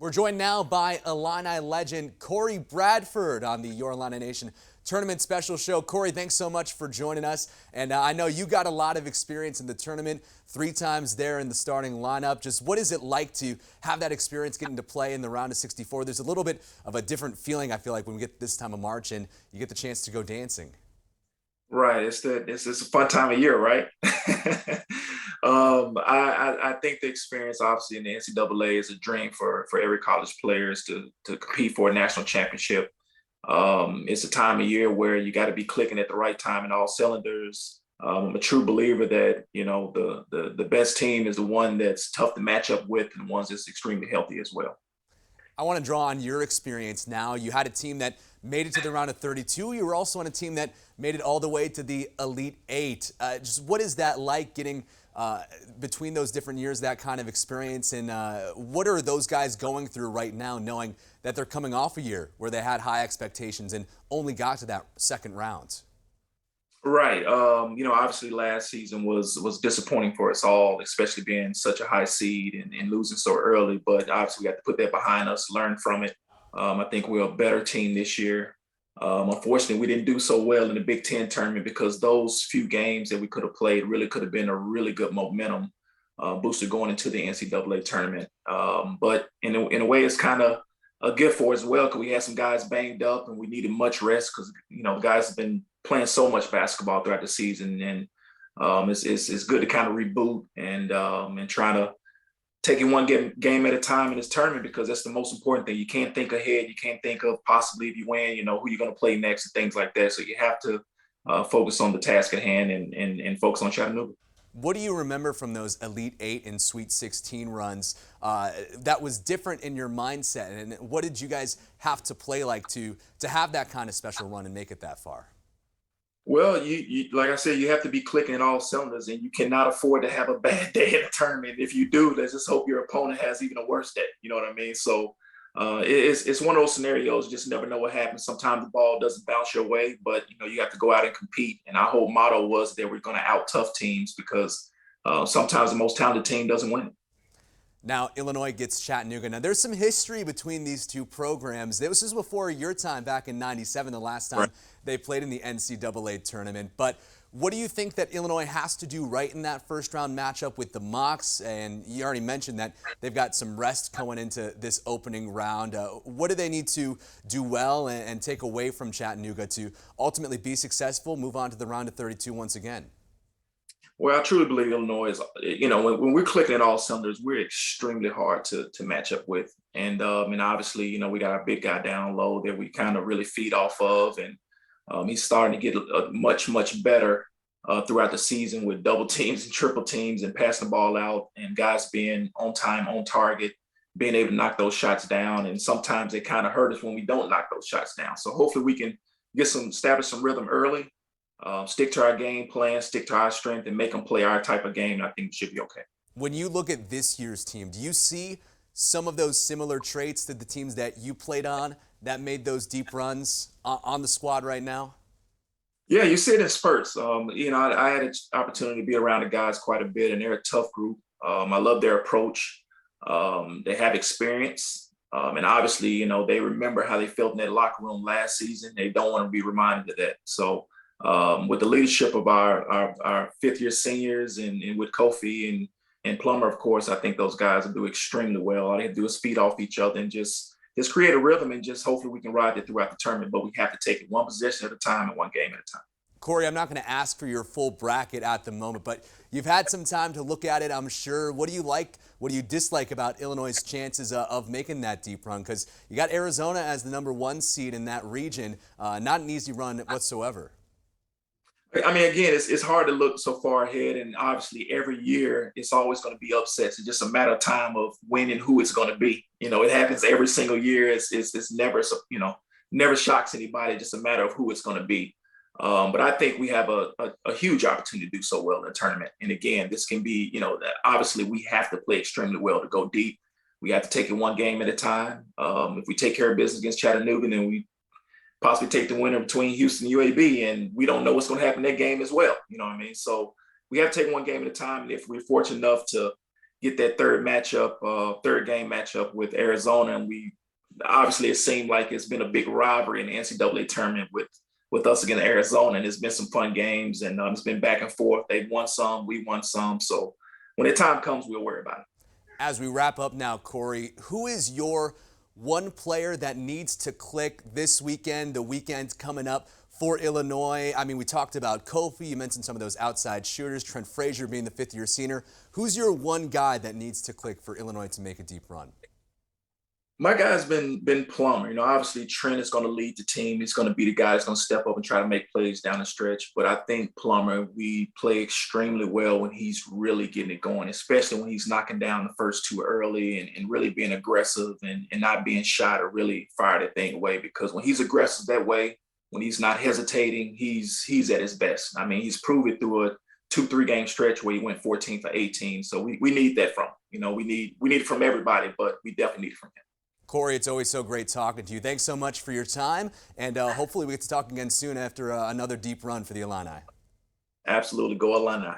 We're joined now by Illini legend Cory Bradford on the Your Illini Nation Tournament Special Show. Cory, thanks so much for joining us. And I know you got a lot of experience in the tournament, 3 times there in the starting lineup. Just what is it like to have that experience getting to play in the round of 64? There's a little bit of a different feeling, I feel like, when we get this time of March and you get the chance to go dancing. Right. It's a fun time of year, right? I think the experience, obviously, in the NCAA is a dream for every college players to compete for a national championship. It's a time of year where you got to be clicking at the right time in all cylinders. I'm a true believer that the best team is the one that's tough to match up with and ones that's extremely healthy as well. I want to draw on your experience now. You had a team that made it to the round of 32. You were also on a team that made it all the way to the Elite Eight. Just what is that like getting between those different years, that kind of experience? And what are those guys going through right now, knowing that they're coming off a year where they had high expectations and only got to that second round? Right. Obviously last season was disappointing for us all, especially being such a high seed and losing so early. But obviously we got to put that behind us, learn from it. I think we're a better team this year. Unfortunately, we didn't do so well in the Big Ten tournament because those few games that we could have played really could have been a really good momentum booster going into the NCAA tournament. But in a way, it's kind of a gift for us as well because we had some guys banged up and we needed much rest because the guys have been playing so much basketball throughout the season, and it's good to kind of reboot and try to take it one game at a time in this tournament because that's the most important thing. You can't think ahead. You can't think of possibly if you win, who you're going to play next and things like that. So you have to focus on the task at hand and focus on Chattanooga. What do you remember from those Elite Eight and Sweet 16 runs that was different in your mindset? And what did you guys have to play like to have that kind of special run and make it that far? Well, you like I said, you have to be clicking in all cylinders, and you cannot afford to have a bad day in a tournament. If you do, let's just hope your opponent has even a worse day. You know what I mean? So it's one of those scenarios. You just never know what happens. Sometimes the ball doesn't bounce your way, but you have to go out and compete. And our whole motto was that we're going to out tough teams because sometimes the most talented team doesn't win. Now, Illinois gets Chattanooga. Now, there's some history between these two programs. This was before your time back in '97, the last time they played in the NCAA tournament. But what do you think that Illinois has to do right in that first-round matchup with the Mocs? And you already mentioned that they've got some rest going into this opening round. What do they need to do well and take away from Chattanooga to ultimately be successful, move on to the round of 32 once again? Well, I truly believe Illinois is, when we're clicking at all cylinders, we're extremely hard to match up with. And obviously, we got our big guy down low that we kind of really feed off of. And he's starting to get much, much better throughout the season with double teams and triple teams and passing the ball out and guys being on time, on target, being able to knock those shots down. And sometimes they kind of hurt us when we don't knock those shots down. So hopefully we can establish some rhythm early. Stick to our game plan, stick to our strength, and make them play our type of game. I think we should be okay. When you look at this year's team, do you see some of those similar traits to the teams that you played on that made those deep runs on the squad right now? Yeah, you see it in spurts. I had an opportunity to be around the guys quite a bit, and they're a tough group. I love their approach. They have experience. And obviously, they remember how they felt in that locker room last season. They don't want to be reminded of that. So with the leadership of our fifth-year seniors and with Kofi and Plummer, of course, I think those guys will do extremely well. All they have to do is feed off each other and just create a rhythm and just hopefully we can ride it throughout the tournament. But we have to take it one possession at a time and one game at a time. Cory, I'm not going to ask for your full bracket at the moment, but you've had some time to look at it, I'm sure. What do you like? What do you dislike about Illinois' chances of making that deep run? Because you got Arizona as the #1 seed in that region. Not an easy run whatsoever. I mean, again, it's hard to look so far ahead, and obviously every year it's always going to be upsets. It's just a matter of time of when and who it's going to be. It happens every single year. It's never, never shocks anybody. It's just a matter of who it's going to be. But I think we have a huge opportunity to do so well in the tournament. And again, this can be, that obviously we have to play extremely well to go deep. We have to take it one game at a time. If we take care of business against Chattanooga, then we possibly take the winner between Houston and UAB, and we don't know what's going to happen in that game as well. You know what I mean? So we have to take one game at a time. And if we're fortunate enough to get that third game matchup with Arizona, and we obviously it seemed like it's been a big rivalry in the NCAA tournament with us against Arizona, and it's been some fun games, and it's been back and forth. They've won some, we won some, so when the time comes, we'll worry about it. As we wrap up now, Cory, who is your one player that needs to click this weekend, the weekend coming up for Illinois? I mean, we talked about Kofi. You mentioned some of those outside shooters, Trent Frazier being the fifth-year senior. Who's your one guy that needs to click for Illinois to make a deep run? My guy's been Plummer. Obviously Trent is going to lead the team. He's going to be the guy that's going to step up and try to make plays down the stretch. But I think Plummer, we play extremely well when he's really getting it going, especially when he's knocking down the first two early and really being aggressive and not being shy to really fire that thing away. Because when he's aggressive that way, when he's not hesitating, he's at his best. I mean, he's proved it through a 2-3 game stretch where he went 14 for 18. So we need that from him. We need it from everybody, but we definitely need it from him. Cory, it's always so great talking to you. Thanks so much for your time, and hopefully we get to talk again soon after another deep run for the Illini. Absolutely. Go Illini.